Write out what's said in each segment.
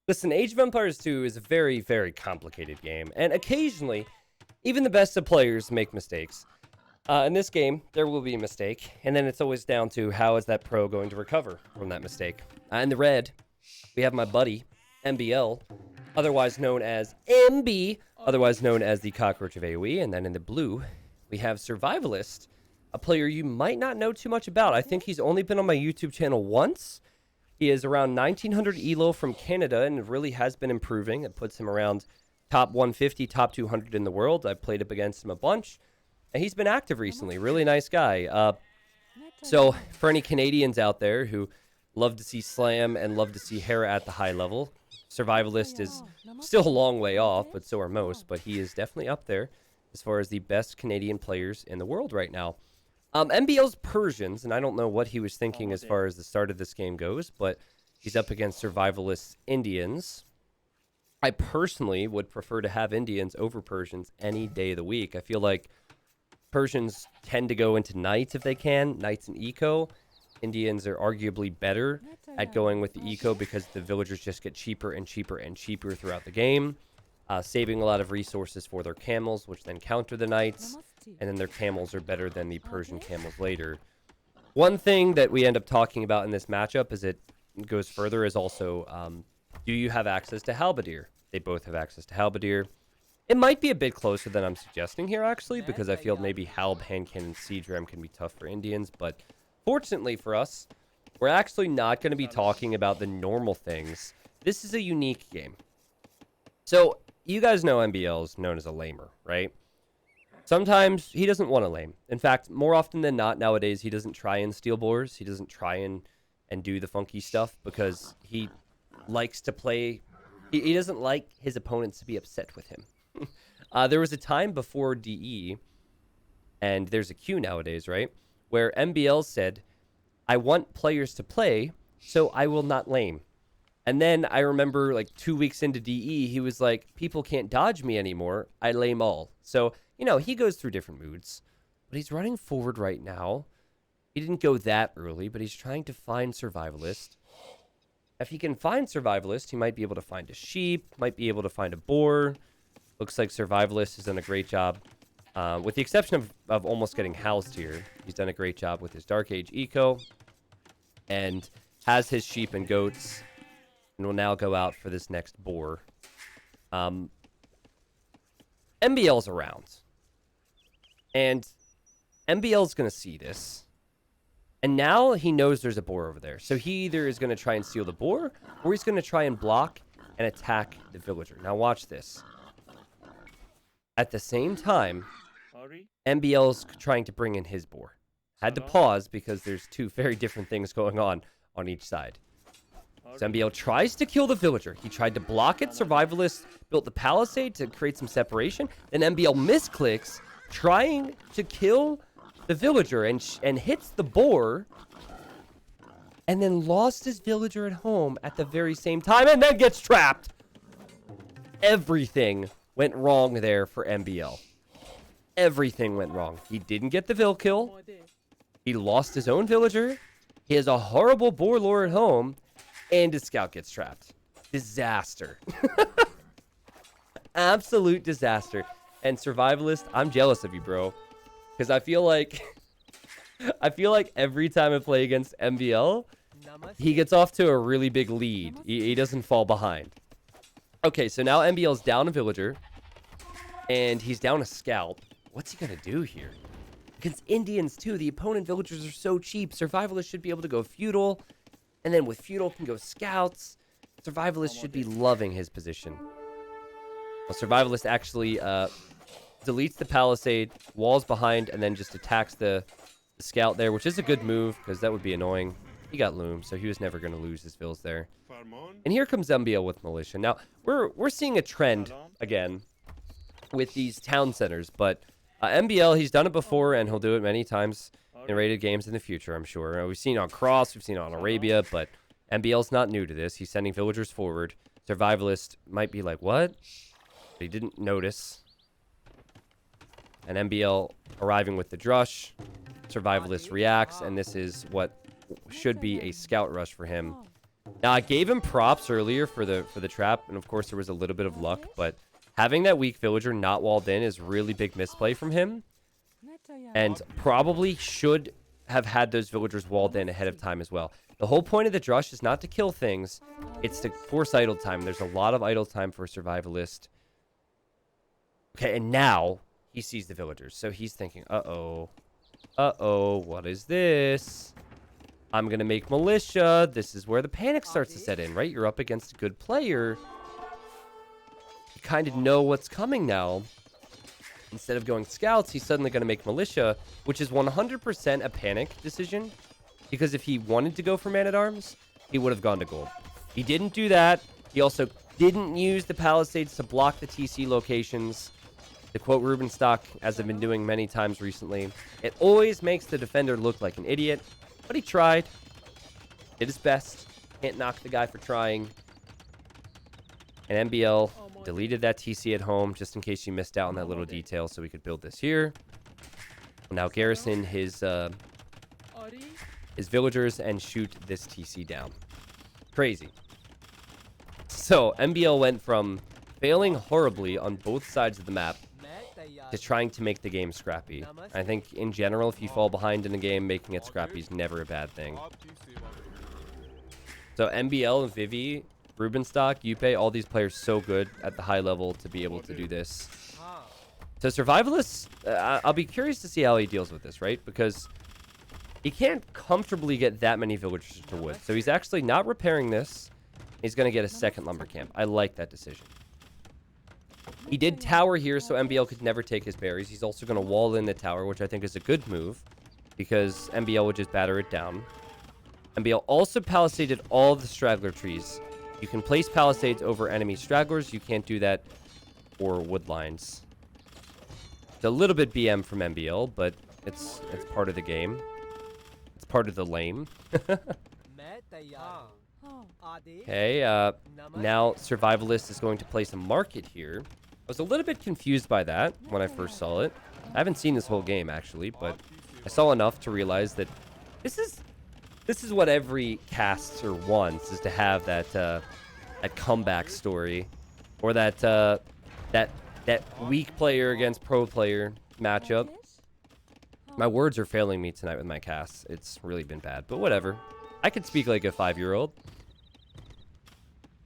Listen, Age of Empires 2 is a very, very complicated game, and occasionally, even the best of players make mistakes. In this game, there will be a mistake, and then it's always down to how is that pro going to recover from that mistake. In the red, we have my buddy, MBL, otherwise known as MB, otherwise known as the Cockroach of AoE, and then in the blue, we have Survivalist, a player you might not know too much about. I think he's only been on my YouTube channel once. He is around 1900 elo from Canada and really has been improving. It puts him around top 150, top 200 in the world. I've played up against him a bunch, and he's been active recently. Really nice guy. So for any Canadians out there who love to see Slam and love to see Hera at the high level, Survivalist is still a long way off, but so are most. But he is definitely up there as far as the best Canadian players in the world right now. MBL's Persians, and I don't know what he was thinking as far as the start of this game goes, but he's up against Survivalist Indians. I personally would prefer to have Indians over Persians any day of the week. I feel like Persians tend to go into Knights if they can, Knights and Eco. Indians are arguably better at going with the Eco because the villagers just get cheaper and cheaper and cheaper throughout the game, saving a lot of resources for their camels, which then counter the Knights. And then their camels are better than the Persian camels later. One thing that we end up talking about in this matchup as it goes further is also, do you have access to Halberdier? They both have access to Halberdier. It might be a bit closer than I'm suggesting here, actually, because I feel maybe Halb, Hand Cannon, Siege Ram can be tough for Indians. But fortunately for us, we're actually not going to be talking about the normal things. This is a unique game. So, you guys know MBL is known as a lamer, right? Sometimes he doesn't want to lame. In fact, more often than not nowadays, he doesn't try and steal boars. He doesn't try and do the funky stuff because he likes to play. He doesn't like his opponents to be upset with him. There was a time before DE, and there's a queue nowadays, right, where MBL said, I want players to play, so I will not lame. And then I remember like 2 weeks into DE, he was like, people can't dodge me anymore. I lame all. So, you know, he goes through different moods, but he's running forward right now. He didn't go that early, but he's trying to find Survivalist. If he can find Survivalist, he might be able to find a sheep, might be able to find a boar. Looks like Survivalist has done a great job. With the exception of almost getting housed here, he's done a great job with his Dark Age Eco and has his sheep and goats and will now go out for this next boar. MBL's around. And MBL's going to see this. And now he knows there's a boar over there. So he either is going to try and steal the boar, or he's going to try and block and attack the villager. Now watch this. At the same time, MBL's trying to bring in his boar. Had to pause because there's two very different things going on each side. So MBL tries to kill the villager. He tried to block it. Survivalist built the palisade to create some separation. Then MBL misclicks, trying to kill the villager and hits the boar. And then lost his villager at home at the very same time and then gets trapped. Everything went wrong there for MBL. Everything went wrong. He didn't get the vill kill. He lost his own villager. He has a horrible boar lore at home. And his scout gets trapped. Disaster. Absolute disaster. And Survivalist, I'm jealous of you, bro. Because I feel like every time I play against MBL, he gets off to a really big lead. He doesn't fall behind. Okay, so now MBL's down a villager. And he's down a scout. What's he going to do here? Against Indians, too. The opponent villagers are so cheap. Survivalist should be able to go feudal. And then with feudal can go scouts. Survivalist should be loving his position. Well, Survivalist actually deletes the palisade, walls behind, and then just attacks the scout there, which is a good move because that would be annoying. He got loom, so he was never going to lose his vills there. And here comes MBL with militia. Now, we're seeing a trend again with these town centers, but MBL, he's done it before, and he'll do it many times in rated games in the future, I'm sure. We've seen it on Cross, we've seen it on Arabia, but MBL's not new to this. He's sending villagers forward. Survivalist might be like, what? But he didn't notice. And MBL arriving with the drush. Survivalist reacts, and this is what should be a scout rush for him. Now, I gave him props earlier for the trap, and of course there was a little bit of luck, but having that weak villager not walled in is really big misplay from him, and probably should have had those villagers walled in ahead of time as well. The whole point of the Drush is not to kill things, it's to force idle time. There's a lot of idle time for a survivalist. Okay, and now he sees the villagers, so he's thinking, uh-oh, what is this? I'm going to make militia. This is where the panic starts to set in, right? You're up against a good player. You kind of know what's coming now. Instead of going scouts, he's suddenly going to make militia, which is 100% a panic decision. Because if he wanted to go for man-at-arms, he would have gone to gold. He didn't do that. He also didn't use the palisades to block the TC locations. To quote Rubenstock, as I've been doing many times recently, it always makes the defender look like an idiot. But he tried. Did his best. Can't knock the guy for trying. And MBL deleted that TC at home just in case you missed out on that little detail so we could build this here. Now garrison his villagers and shoot this TC down. Crazy. So MBL went from failing horribly on both sides of the map to trying to make the game scrappy. I think in general, if you fall behind in a game, making it scrappy is never a bad thing. So MBL, Vivi, Rubenstock, Yupe, all these players so good at the high level to be able to do this. So Survivalists, I'll be curious to see how he deals with this, right? Because he can't comfortably get that many villagers to wood. So he's actually not repairing this. He's going to get a second lumber camp. I like that decision. He did tower here, so MBL could never take his berries. He's also going to wall in the tower, which I think is a good move, because MBL would just batter it down. MBL also palisaded all the straggler trees. You can place palisades over enemy stragglers. You can't do that for wood lines. It's a little bit BM from MBL, but it's part of the game. It's part of the lame. Okay, now Survivalist is going to place a market here. I was a little bit confused by that when I first saw it. I haven't seen this whole game, actually, but I saw enough to realize that this is what every caster wants, is to have that that comeback story, or that weak player against pro player matchup. My words are failing me tonight with my casts. It's really been bad, but whatever. I could speak like a 5-year-old.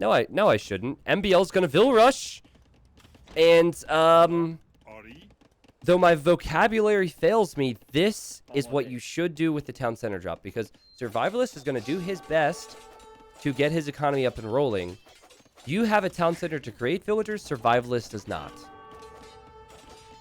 No, I shouldn't. MBL's gonna Vill Rush. And, though my vocabulary fails me, this is what you should do with the town center drop, because Survivalist is gonna do his best to get his economy up and rolling. You have a town center to create villagers, Survivalist does not.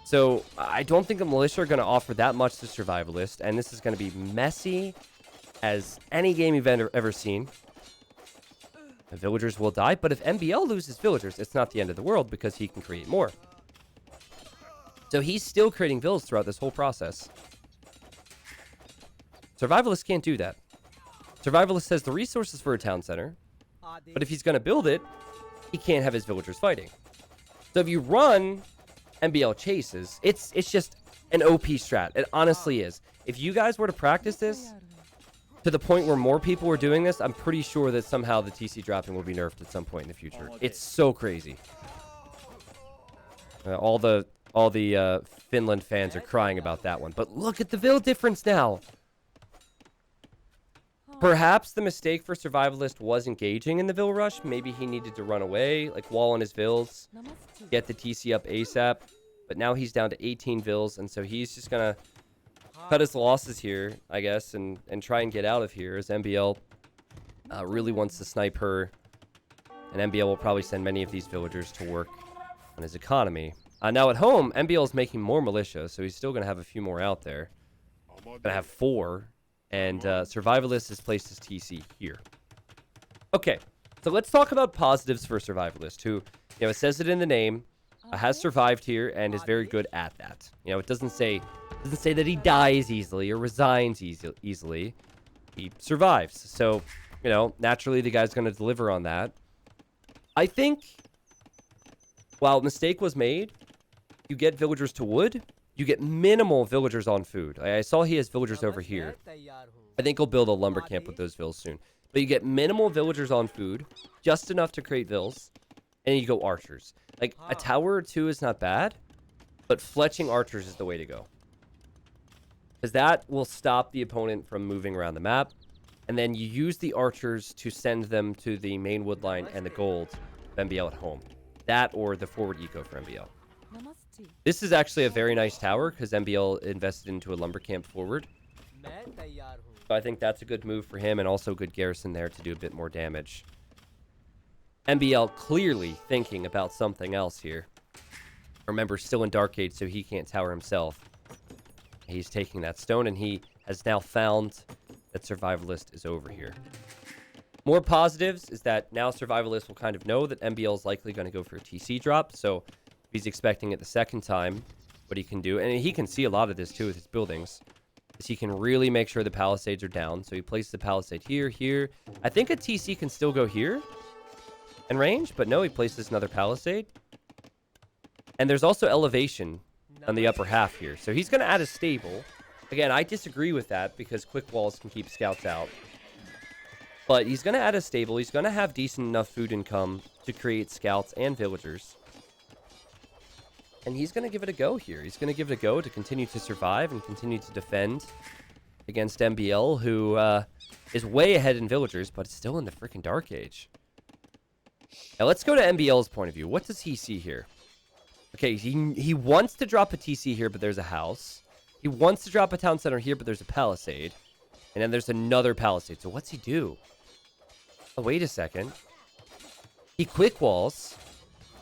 So, I don't think a militia are gonna offer that much to Survivalist, and this is gonna be messy as any game you've ever seen. The villagers will die, but if MBL loses villagers, it's not the end of the world because he can create more. So he's still creating villas throughout this whole process. Survivalist can't do that. Survivalist has the resources for a town center, but if he's going to build it, he can't have his villagers fighting. So if you run MBL chases, it's just an OP strat. It honestly is. If you guys were to practice this to the point where more people were doing this, I'm pretty sure that somehow the TC dropping will be nerfed at some point in the future. It's so crazy. All the Finland fans are crying about that one. But look at the Vill difference now. Perhaps the mistake for Survivalist was engaging in the Vill rush. Maybe he needed to run away, like wall on his Vills, get the TC up ASAP. But now he's down to 18 Vills, and so he's just going to cut his losses here, I guess, and try and get out of here, as MBL really wants to snipe her. And MBL will probably send many of these villagers to work on his economy. Now at home, MBL is making more militia, so he's still going to have a few more out there. Going to have 4. And Survivalist has placed his TC here. Okay, so let's talk about positives for Survivalist, who, it says it in the name, has survived here and is very good at that. It doesn't say that he dies easily or resigns easily. He survives. So, naturally the guy's going to deliver on that. I think, while a mistake was made, you get villagers to wood, you get minimal villagers on food. I saw he has villagers over here. I think he'll build a lumber camp with those vills soon. But you get minimal villagers on food, just enough to create vills, and you go archers. Like, a tower or two is not bad, but fletching archers is the way to go. Because that will stop the opponent from moving around the map, and then you use the archers to send them to the main wood line and the gold of MBL at home. That or the forward eco for MBL. This is actually a very nice tower because MBL invested into a lumber camp forward. So I think that's a good move for him and also a good garrison there to do a bit more damage. MBL clearly thinking about something else here. Remember, still in Dark Age, so he can't tower himself. He's taking that stone, and he has now found that Survivalist is over here. More positives is that now Survivalist will kind of know that MBL is likely going to go for a TC drop, so if he's expecting it the second time, what he can do, and he can see a lot of this too with his buildings, is he can really make sure the palisades are down. So he places the palisade here, here. I think a TC can still go here in range, but no, he places another palisade. And there's also elevation on the upper half here. So he's going to add a stable. Again, I disagree with that because quick walls can keep scouts out. But he's going to add a stable. He's going to have decent enough food income to create scouts and villagers. And he's going to give it a go here. He's going to give it a go to continue to survive and continue to defend against MBL, who is way ahead in villagers, but it's still in the freaking Dark Age. Now, let's go to MBL's point of view. What does he see here? Okay, he wants to drop a TC here, but there's a house. He wants to drop a town center here, but there's a palisade. And then there's another palisade. So what's he do? Oh, wait a second. He quick walls.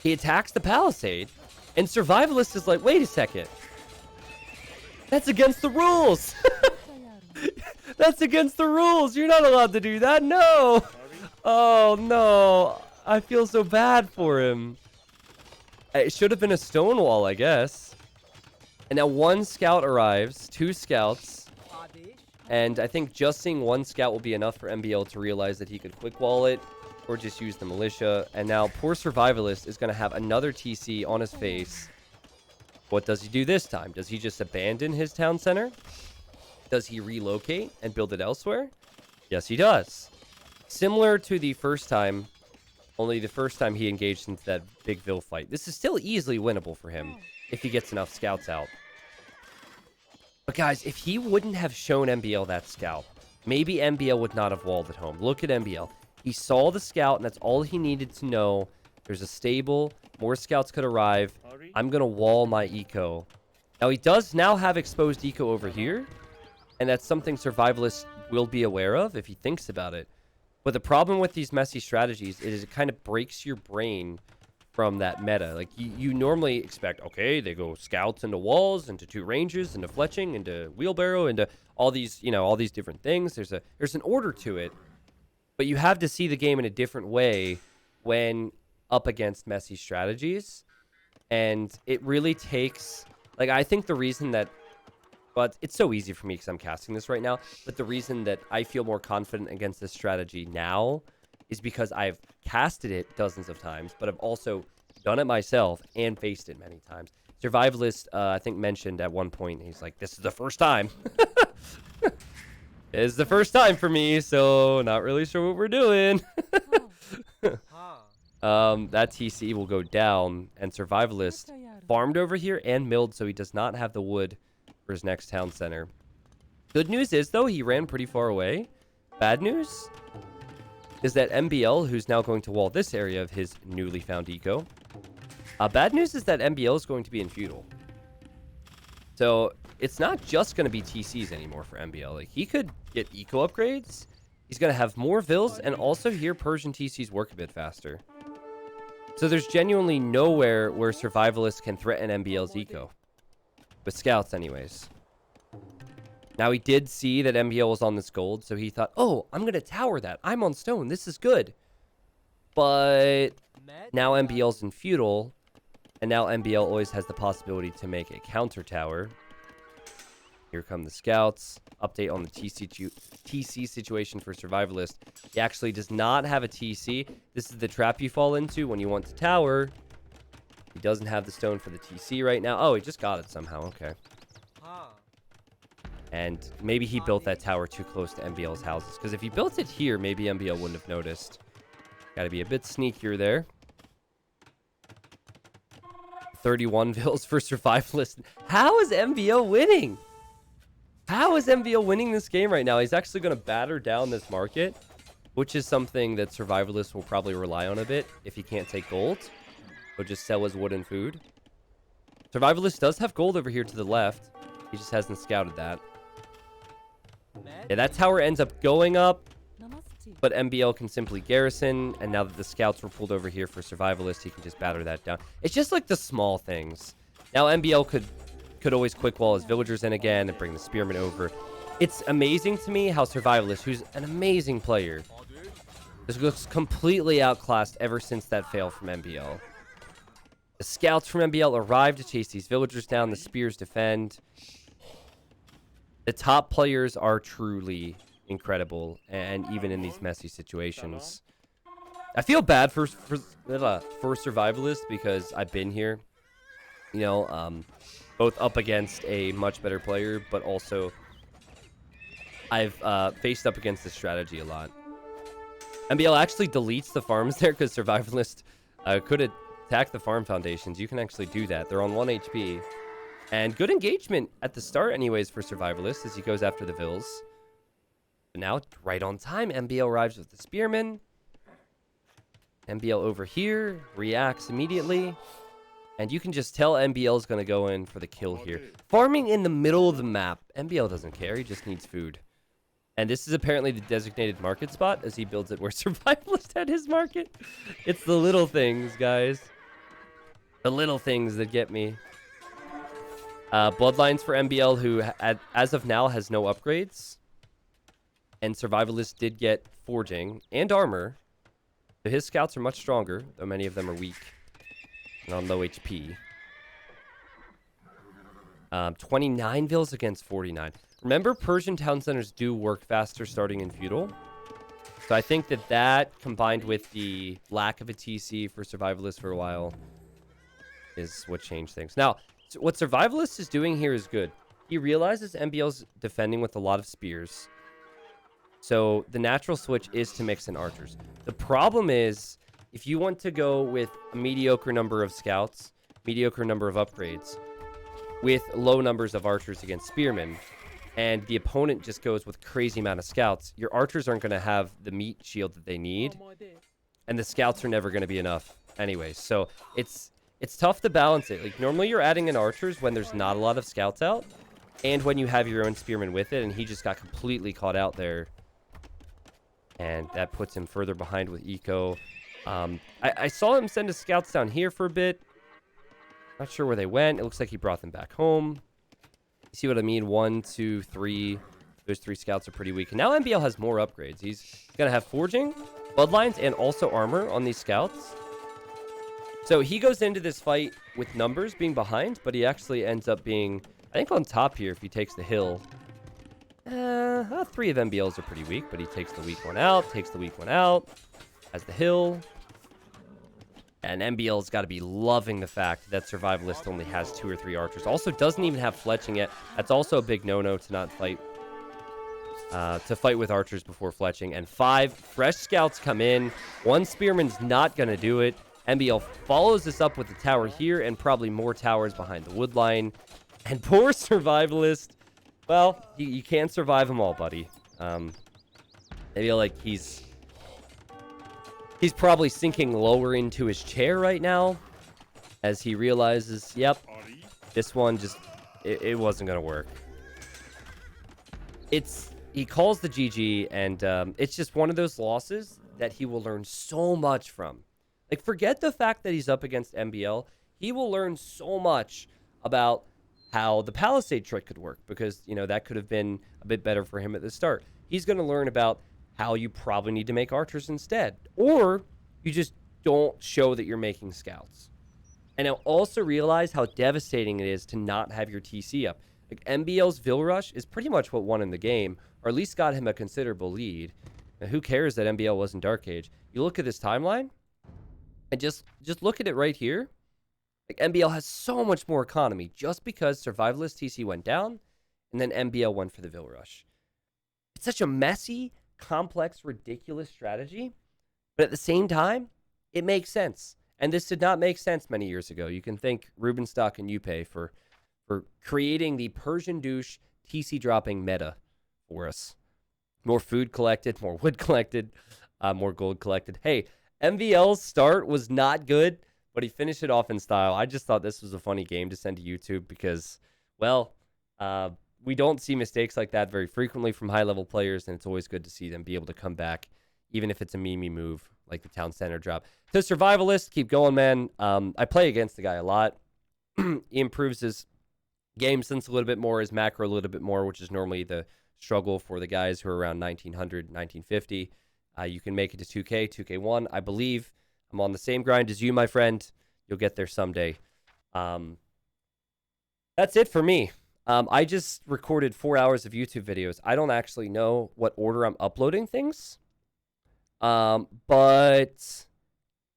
He attacks the palisade. And Survivalist is like, wait a second. That's against the rules. That's against the rules. You're not allowed to do that. No. Oh, no. I feel so bad for him. It should have been a stone wall, I guess. And now one scout arrives, 2 scouts. And I think just seeing one scout will be enough for MBL to realize that he could quick wall it or just use the militia. And now poor Survivalist is going to have another TC on his face. What does he do this time? Does he just abandon his town center? Does he relocate and build it elsewhere? Yes, he does. Similar to the first time. Only the first time he engaged into that big Vil fight. This is still easily winnable for him if he gets enough scouts out. But guys, if he wouldn't have shown MBL that scout, maybe MBL would not have walled at home. Look at MBL. He saw the scout, and that's all he needed to know. There's a stable. More scouts could arrive. I'm going to wall my eco. Now, he does now have exposed eco over here, and that's something Survivalist will be aware of if he thinks about it. But the problem with these messy strategies is it kind of breaks your brain from that meta. Like, you normally expect, okay, they go scouts into walls, into 2 ranges, into fletching, into wheelbarrow, into all these, you know, all these different things. There's an order to it. But you have to see the game in a different way when up against messy strategies. And it really takes, like, I think the reason that, but it's so easy for me because I'm casting this right now. But the reason that I feel more confident against this strategy now is because I've casted it dozens of times, but I've also done it myself and faced it many times. Survivalist, I think, mentioned at one point, he's like, this is the first time. It's the first time for me, so not really sure what we're doing. That TC will go down, and Survivalist farmed over here and milled, so he does not have the wood for his next town center. Good news is, though, he ran pretty far away. Bad news is that MBL, who's now going to wall this area of his newly found eco. Bad news is that MBL is going to be in feudal. So it's not just going to be TCs anymore for MBL. Like, he could get eco upgrades. He's going to have more vills and also hear Persian TCs work a bit faster. So there's genuinely nowhere where Survivalists can threaten MBL's eco. With scouts anyways. Now he did see that MBL was on this gold, so he thought, oh, I'm going to tower that. I'm on stone. This is good. But now MBL's in feudal, and now MBL always has the possibility to make a counter tower. Here come the scouts. Update on the TC situation for Survivalist. He actually does not have a TC. This is the trap you fall into when you want to tower. He doesn't have the stone for the TC right now. Oh, he just got it somehow. Okay. And maybe he built that tower too close to MBL's houses. Because if he built it here, maybe MBL wouldn't have noticed. Got to be a bit sneakier there. 31 vills for Survivalist. How is MBL winning? How is MBL winning this game right now? He's actually going to batter down this market, which is something that Survivalist will probably rely on a bit if he can't take gold. Or just sell his wood and food. Survivalist does have gold over here to the left. He just hasn't scouted that. Yeah, that tower ends up going up, but MBL can simply garrison, and now that the scouts were pulled over here for Survivalist, he can just batter that down. It's just like the small things. Now MBL could always quick wall his villagers in again and bring the spearmen over. It's amazing to me how Survivalist, who's an amazing player, this looks completely outclassed ever since that fail from MBL. The scouts from MBL arrive to chase these villagers down. The spears defend. The top players are truly incredible, and even in these messy situations. I feel bad for Survivalist because I've been here, you know, both up against a much better player, but also I've faced up against this strategy a lot. MBL actually deletes the farms there because Survivalist could attack the farm foundations. You can actually do that. They're on 1 HP. And good engagement at the start anyways for Survivalist as he goes after the vills. But now, right on time, MBL arrives with the spearmen. MBL over here reacts immediately. And you can just tell MBL is going to go in for the kill here. Farming in the middle of the map. MBL doesn't care. He just needs food. And this is apparently the designated market spot as he builds it where Survivalist had his market. It's the little things, guys. The little things that get me. Bloodlines for MBL, who as of now has no upgrades. And Survivalist did get forging and armor. So his scouts are much stronger, though many of them are weak and on low HP. 29 vills against 49. Remember, Persian town centers do work faster starting in feudal. So I think that combined with the lack of a TC for Survivalist for a while is what changed things. Now, what Survivalist is doing here is good. He realizes MBL's defending with a lot of spears. So the natural switch is to mix in archers. The problem is, if you want to go with a mediocre number of scouts, mediocre number of upgrades, with low numbers of archers against spearmen, and the opponent just goes with crazy amount of scouts, your archers aren't going to have the meat shield that they need, and the scouts are never going to be enough anyway. So it's tough to balance it. Like, normally you're adding in archers when there's not a lot of scouts out, and when you have your own spearmen with it, and he just got completely caught out there. And that puts him further behind with eco. I saw him send his scouts down here for a bit. Not sure where they went. It looks like he brought them back home. You see what I mean? 1, 2, 3. Those 3 scouts are pretty weak. And now MBL has more upgrades. He's going to have forging, bloodlines, and also armor on these scouts. So he goes into this fight with numbers being behind, but he actually ends up being, I think, on top here if he takes the hill. 3 of MBLs are pretty weak, but he takes the weak one out, has the hill. And MBL's got to be loving the fact that Survivalist only has 2 or 3 archers. Also doesn't even have fletching yet. That's also a big no-no to not fight. To fight with archers before fletching. And 5 fresh scouts come in. 1 spearman's not going to do it. MBL follows this up with the tower here and probably more towers behind the wood line. And poor Survivalist. Well, you can't survive them all, buddy. I feel like he's probably sinking lower into his chair right now as he realizes, yep, this one just, it wasn't going to work. He calls the GG, and it's just one of those losses that he will learn so much from. Like, forget the fact that he's up against MBL. He will learn so much about how the Palisade trick could work, because, you know, that could have been a bit better for him at the start. He's going to learn about how you probably need to make archers instead, or you just don't show that you're making scouts. And he'll also realize how devastating it is to not have your TC up. Like, MBL's Vill Rush is pretty much what won in the game, or at least got him a considerable lead. Now, who cares that MBL wasn't Dark Age? You look at this timeline, and just look at it right here. Like, MBL has so much more economy just because Survivalist TC went down and then MBL went for the Vil Rush. It's such a messy, complex, ridiculous strategy, but at the same time, it makes sense. And this did not make sense many years ago. You can thank Rubenstock and Yuppie for creating the Persian douche TC dropping meta for us. More food collected, more wood collected, more gold collected. Hey, MVL's start was not good, but he finished it off in style. I just thought this was a funny game to send to YouTube because, well, we don't see mistakes like that very frequently from high-level players, and it's always good to see them be able to come back, even if it's a meme move like the Town Center drop. To Survivalist, keep going, man. I play against the guy a lot. He improves his game sense a little bit more, his macro a little bit more, which is normally the struggle for the guys who are around 1900, 1950. You can make it to 2K, 2K1. I believe I'm on the same grind as you, my friend. You'll get there someday. That's it for me. I just recorded 4 hours of YouTube videos. I don't actually know what order I'm uploading things. But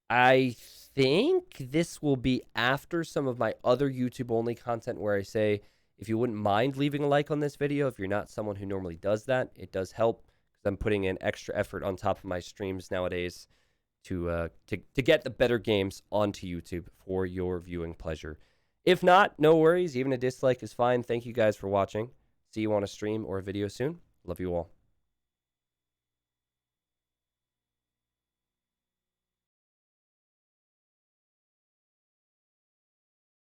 I think this will be after some of my other YouTube-only content where I say, if you wouldn't mind leaving a like on this video, if you're not someone who normally does that, it does help because I'm putting in extra effort on top of my streams nowadays to get the better games onto YouTube for your viewing pleasure. If not, no worries. Even a dislike is fine. Thank you guys for watching. See you on a stream or a video soon. Love you all.